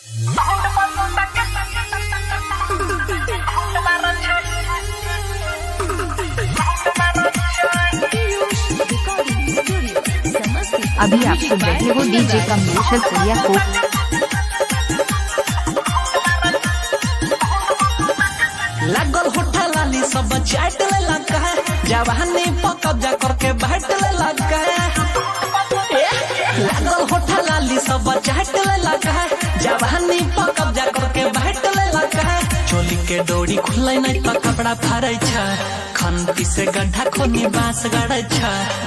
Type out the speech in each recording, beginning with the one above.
अभी आप सुन रहे हो डीजे कमलेश पुलिया को। लागल होठा लाली सब चाट ले लगा है, जवानी पर कब्जा करके बैठ ले लगा है। लागल होठा लाली सब चाट ले लगा है, जवानी पर कब्जा करके बैठ ले लगा है। चोली के डोरी खुले नहीं तो कपड़ा फाड़े छ, खंती से गड्ढा खोनी बांस गाड़े छ,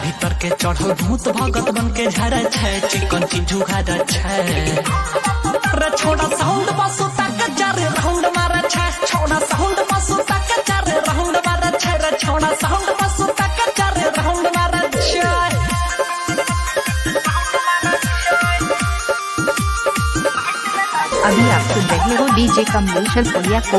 भीतर के चढ़ल भूत भगत बन के झाड़े छ, चिकन चीज उघाड़े छ। रे छोड़ा साउंड बसु तक चारे राउंड मारा छ, छोड़ा साउंड बसु तक चारे राउंड मारा छ, रे छोड़ा साउंड बसु तक चारे राउंड मारा छ। अभी आप सुन रहे हो डीजे कमलेश पुलिया को।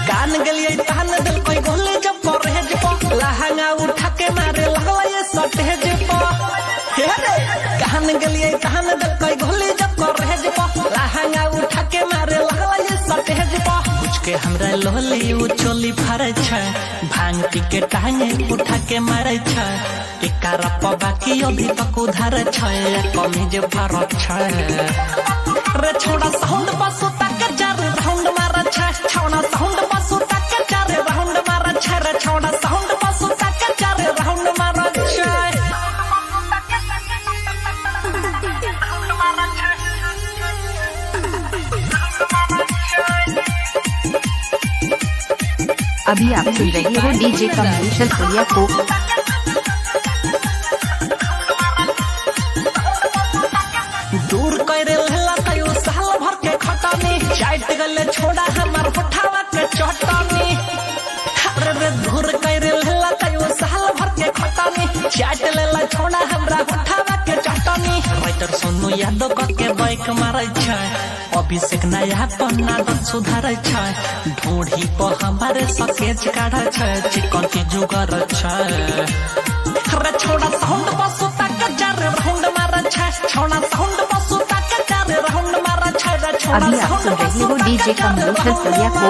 कान गलिए तान दिल कोई गोले जब पर है जब लहंगा उठा के मारे लगवा ये सटे जब कान गलिए तान दिल कोई गोले जब कर है जब लहंगा उठा के मारे लगवा ये सटे जब कुछ के हमरा लोली उ चोली फारे छ, भांग पी के टांगे उठा के मारे छ, एकारा पबा की अभी तक उधार छ, कमीज फारत छ। रे छोड़ा साउंड बसु तक चारे राउंड मारा छ, छोड़ा साउंड बसु तक चारे राउंड मारा छ, रे छोड़ा साउंड बसु तक चारे राउंड मारा छ। अभी आप सुन रहे हो डीजे कमलेश पुलिया को। दूर करे लहला तयो साल भर के खटानी, चाट गले छोड़ा हमार उठावा के चटनी। अरे रे दूर करे लहला तयो साल भर के खटानी, चाट लेला छोड़ा हमरा उठावा के चटनी। राइटर सोनू यादव के बाइक मारे छ, अभिषेक नया पन्ना सुधारे छ, ढूंढी पर हमारे सकेज काढ़े छ, चिकन की जुगर छ। रे छोड़ा साउंड बसु तक चारे राउंड मारा छ, छोड़ा साउंड बसु तक चारे राउंड मारा छ, रे छोड़ा अभी आप सुन रहे हो डीजे कमलेश पुलिया को।